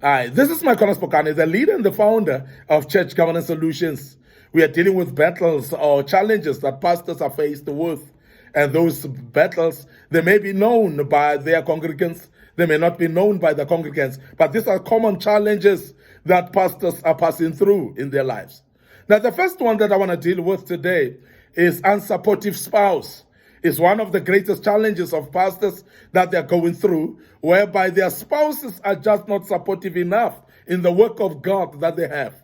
Hi, this is Micornus, Phokane, the leader and the founder of Church Governance Solutions. We are dealing with battles or challenges that pastors are faced with. And those battles, they may be known by their congregants, they may not be known by the congregants, but these are common challenges that pastors are passing through in their lives. Now, the first one that I want to deal with today is unsupportive spouse. Is one of the greatest challenges of pastors that they're going through, whereby their spouses are just not supportive enough in the work of God that they have.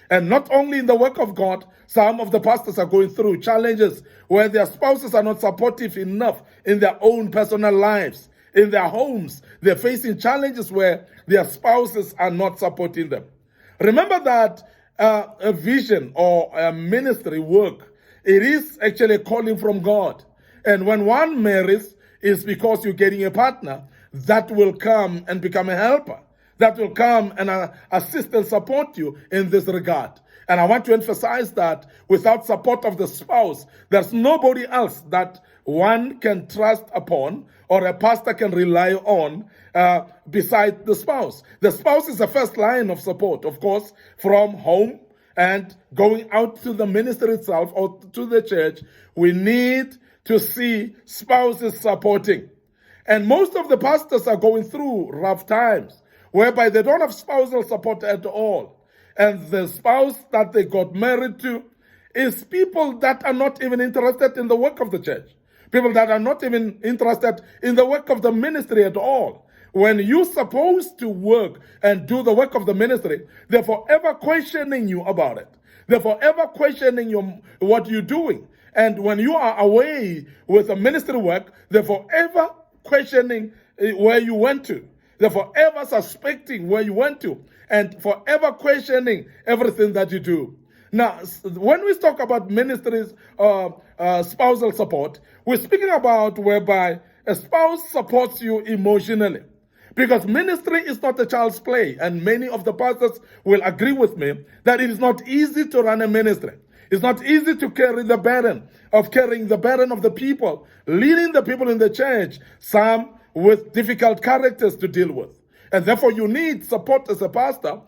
And not only in the work of God, some of the pastors are going through challenges where their spouses are not supportive enough in their own personal lives, in their homes. They're facing challenges where their spouses are not supporting them. Remember that a vision or a ministry work, it is actually a calling from God. And when one marries, it's because you're getting a partner that will come and become a helper, that will come and assist and support you in this regard. And I want to emphasize that without support of the spouse, there's nobody else that one can trust upon or a pastor can rely on beside the spouse. The spouse is the first line of support, of course, from home and going out to the ministry itself or to the church. We need to see spouses supporting. And most of the pastors are going through rough times, whereby they don't have spousal support at all. And the spouse that they got married to is people that are not even interested in the work of the church. People that are not even interested in the work of the ministry at all. When you're supposed to work and do the work of the ministry, they're forever questioning you about it. They're forever questioning you, what you're doing. And when you are away with the ministry work, they're forever questioning where you went to. They're forever suspecting where you went to and forever questioning everything that you do. Now, when we talk about ministries, spousal support, we're speaking about whereby a spouse supports you emotionally. Because ministry is not a child's play. And many of the pastors will agree with me that it is not easy to run a ministry. It's not easy to carry the burden of carrying the burden of the people, leading the people in the church, some with difficult characters to deal with. And therefore you need support as a pastor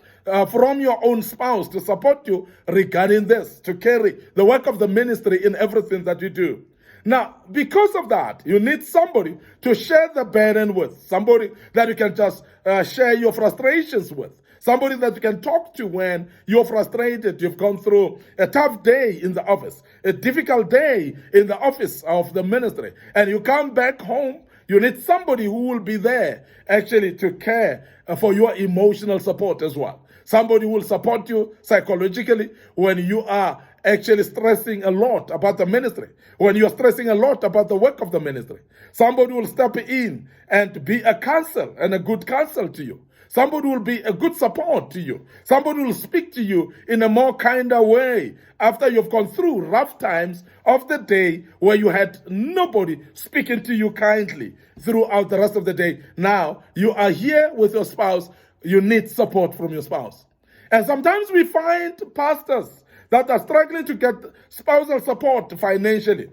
from your own spouse to support you regarding this, to carry the work of the ministry in everything that you do. Now, because of that, you need somebody to share the burden with, somebody that you can just share your frustrations with. Somebody that you can talk to when you're frustrated, you've gone through a tough day in the office, a difficult day in the office of the ministry, and you come back home, you need somebody who will be there actually to care for your emotional support as well. Somebody who will support you psychologically when you are actually stressing a lot about the ministry, when you're stressing a lot about the work of the ministry. Somebody will step in and be a counsel and a good counsel to you. Somebody will be a good support to you. Somebody will speak to you in a more kinder way after you've gone through rough times of the day where you had nobody speaking to you kindly throughout the rest of the day. Now, you are here with your spouse. You need support from your spouse. And sometimes we find pastors that are struggling to get spousal support financially,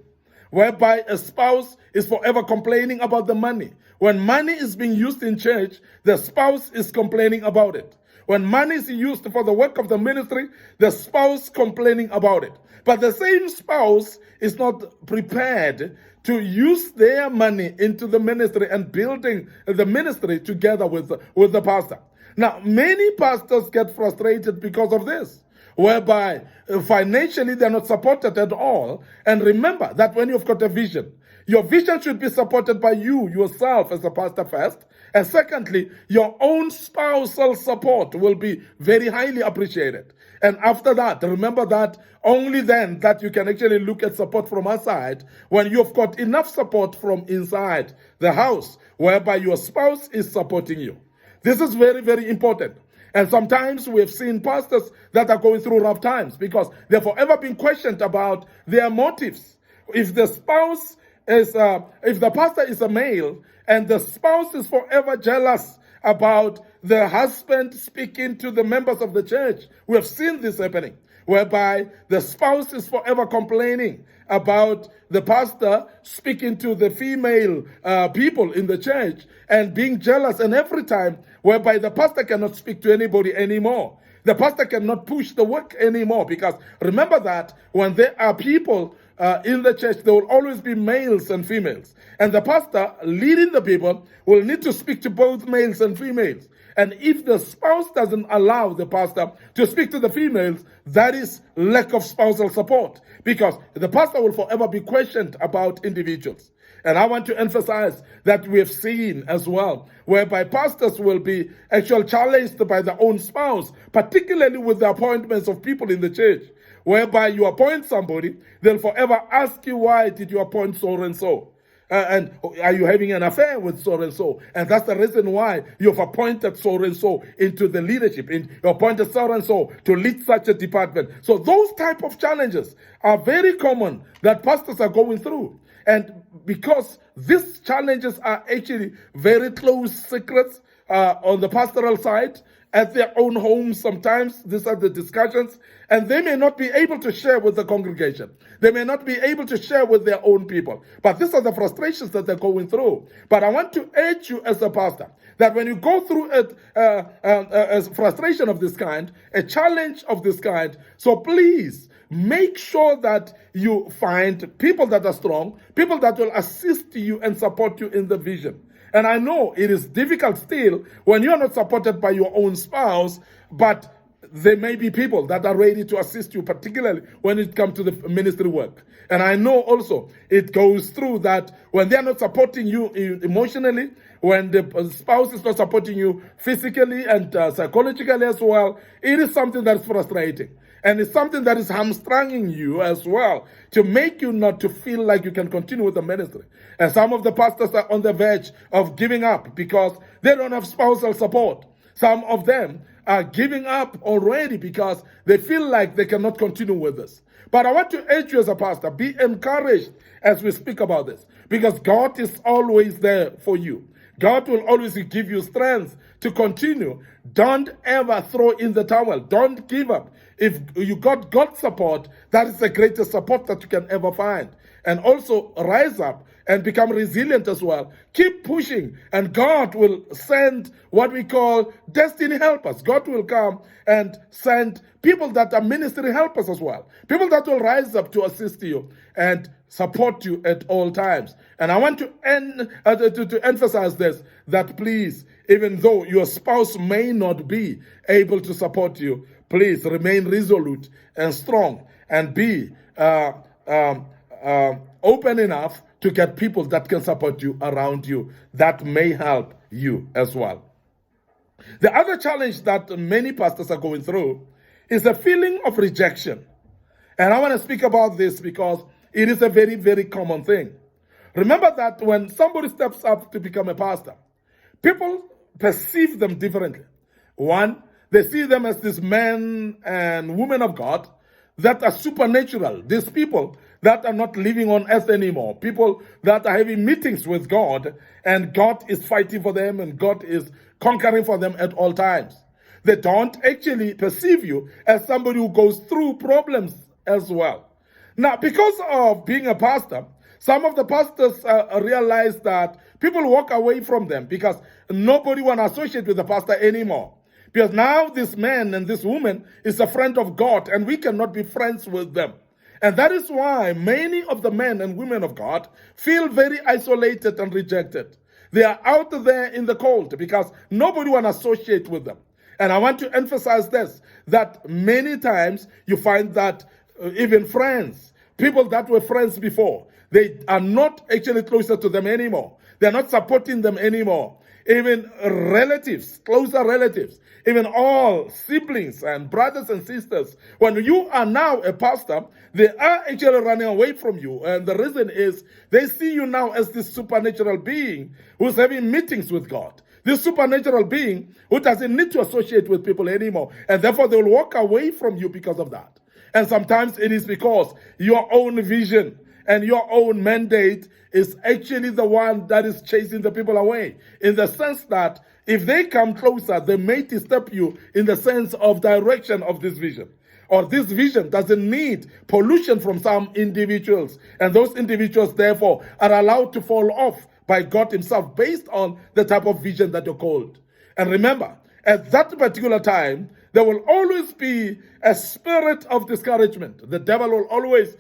whereby a spouse is forever complaining about the money. When money is being used in church, the spouse is complaining about it. When money is used for the work of the ministry, the spouse complaining about it. But the same spouse is not prepared to use their money into the ministry and building the ministry together with the pastor. Now, many pastors get frustrated because of this, whereby financially they're not supported at all. And remember that when you've got a vision, your vision should be supported by you yourself as a pastor first. And secondly, your own spousal support will be very highly appreciated. And after that, remember that only then that you can actually look at support from outside when you've got enough support from inside the house, whereby your spouse is supporting you. This is very, very important. And sometimes we have seen pastors that are going through rough times because they've forever been questioned about their motives. If the spouse is, if the pastor is a male and the spouse is forever jealous about the husband speaking to the members of the church, we have seen this happening, whereby the spouse is forever complaining about the pastor speaking to the female people in the church and being jealous. And every time whereby the pastor cannot speak to anybody anymore. The pastor cannot push the work anymore, because remember that when there are people in the church, there will always be males and females. And the pastor leading the people will need to speak to both males and females. And if the spouse doesn't allow the pastor to speak to the females, that is lack of spousal support, because the pastor will forever be questioned about individuals. And I want to emphasize that we have seen as well, whereby pastors will be actually challenged by their own spouse, particularly with the appointments of people in the church, whereby you appoint somebody, they'll forever ask you, why did you appoint so and so? And are you having an affair with so and so? And that's the reason why you've appointed so and so into the leadership. You appointed so and so to lead such a department. So those type of challenges are very common that pastors are going through. And because these challenges are actually very close secrets on the pastoral side, at their own homes sometimes, these are the discussions, and they may not be able to share with the congregation. They may not be able to share with their own people. But these are the frustrations that they're going through. But I want to urge you as a pastor, that when you go through a frustration of this kind, a challenge of this kind, so please, make sure that you find people that are strong, people that will assist you and support you in the vision. And I know it is difficult still when you are not supported by your own spouse, but there may be people that are ready to assist you, particularly when it comes to the ministry work. And I know also it goes through that when they are not supporting you emotionally, when the spouse is not supporting you physically and psychologically as well, it is something that is frustrating. And it's something that is hamstringing you as well, to make you not to feel like you can continue with the ministry. And some of the pastors are on the verge of giving up because they don't have spousal support. Some of them are giving up already because they feel like they cannot continue with this. But I want to urge you as a pastor, be encouraged as we speak about this, because God is always there for you. God will always give you strength to continue. Don't ever throw in the towel. Don't give up. If you got God's support, that is the greatest support that you can ever find. And also rise up and become resilient as well. Keep pushing, and God will send what we call destiny helpers. God will come and send people that are ministry helpers as well. People that will rise up to assist you and support you at all times. And I want to emphasize this, that please, even though your spouse may not be able to support you, please remain resolute and strong, and be open enough to get people that can support you around you, that may help you as well. The other challenge that many pastors are going through is the feeling of rejection. And I want to speak about this because it is a very, very common thing. Remember that when somebody steps up to become a pastor, people perceive them differently. One, they see them as these men and women of God that are supernatural. These people that are not living on earth anymore. People that are having meetings with God, and God is fighting for them, and God is conquering for them at all times. They don't actually perceive you as somebody who goes through problems as well. Now, because of being a pastor, some of the pastors realize that people walk away from them because nobody want to associate with the pastor anymore. Because now this man and this woman is a friend of God, and we cannot be friends with them. And that is why many of the men and women of God feel very isolated and rejected. They are out there in the cold because nobody want to associate with them. And I want to emphasize this, that many times you find that even friends, people that were friends before, they are not actually closer to them anymore. They're not supporting them anymore. Even relatives, closer relatives, even all siblings and brothers and sisters, when you are now a pastor, they are actually running away from you. And the reason is they see you now as this supernatural being who's having meetings with God. This supernatural being who doesn't need to associate with people anymore. And therefore they will walk away from you because of that. And sometimes it is because your own vision and your own mandate is actually the one that is chasing the people away. In the sense that if they come closer, they may disturb you in the sense of direction of this vision. Or this vision doesn't need pollution from some individuals. And those individuals, therefore, are allowed to fall off by God himself based on the type of vision that you're called. And remember, at that particular time, there will always be a spirit of discouragement. The devil will always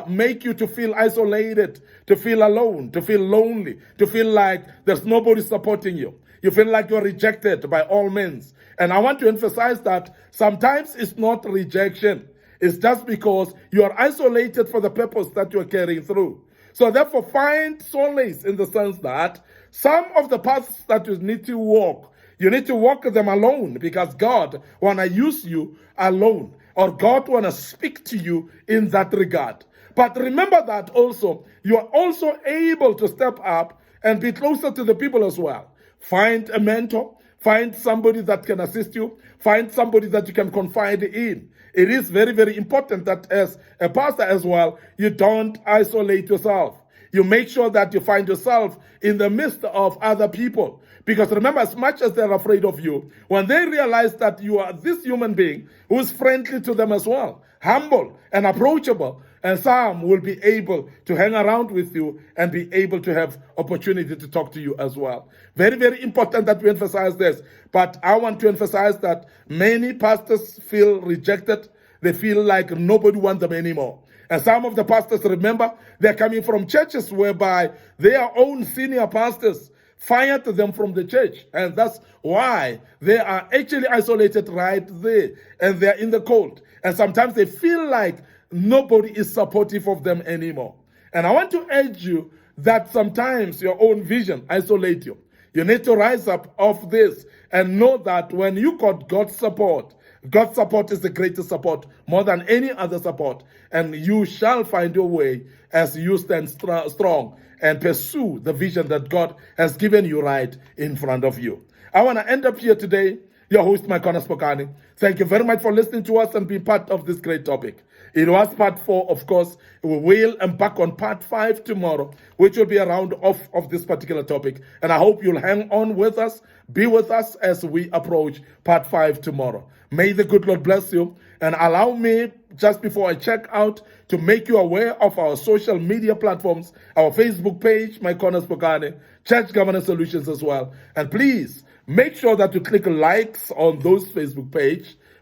make you to feel isolated, to feel alone, to feel lonely, to feel like there's nobody supporting you. You feel like you're rejected by all men. And I want to emphasize that sometimes it's not rejection. It's just because you are isolated for the purpose that you're carrying through. So therefore, find solace in the sense that some of the paths that you need to walk, you need to walk them alone, because God want to use you alone, or God want to speak to you in that regard. But remember that also, you are also able to step up and be closer to the people as well. Find a mentor, find somebody that can assist you, find somebody that you can confide in. It is very, very important that as a pastor as well, you don't isolate yourself. You make sure that you find yourself in the midst of other people. Because remember, as much as they're afraid of you, when they realize that you are this human being who is friendly to them as well, humble and approachable, and some will be able to hang around with you and be able to have opportunity to talk to you as well. Very, very important that we emphasize this. But I want to emphasize that many pastors feel rejected. They feel like nobody wants them anymore. And some of the pastors, remember, they're coming from churches whereby their own senior pastors fired them from the church. And that's why they are actually isolated right there. And they're in the cold. And sometimes they feel like nobody is supportive of them anymore. And I want to urge you that sometimes your own vision isolates you. You need to rise up off this and know that when you got God's support is the greatest support, more than any other support. And you shall find your way as you stand strong and pursue the vision that God has given you right in front of you. I want to end up here today. Your host, Micornus Phokane. Thank you very much for listening to us and being part of this great topic. It was part 4, of course. We will embark on part 5 tomorrow, which will be a round off of this particular topic. And I hope you'll hang on with us, be with us as we approach part 5 tomorrow. May the good Lord bless you. And allow me, just before I check out, to make you aware of our social media platforms, our Facebook page, Micornus Phokane, Church Governance Solutions as well. And please, make sure that you click likes on those Facebook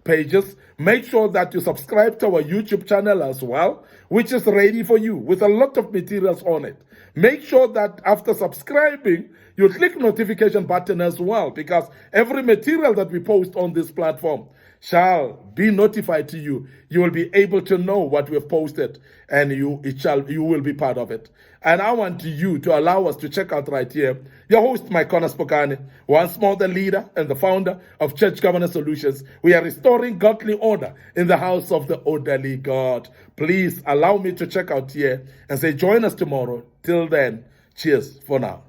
pages. Make sure that you subscribe to our YouTube channel as well, which is ready for you with a lot of materials on it. Make sure that after subscribing, you click notification button as well, because every material that we post on this platform shall be notified to you. You will be able to know what we have posted, and you will be part of it. And I want you to allow us to check out right here. Your host, Micornus Phokane, once more the leader and the founder of Church Governance Solutions. We are restoring godly order in the house of the orderly God. Please allow me to check out here and say, join us tomorrow. Till then, cheers for now.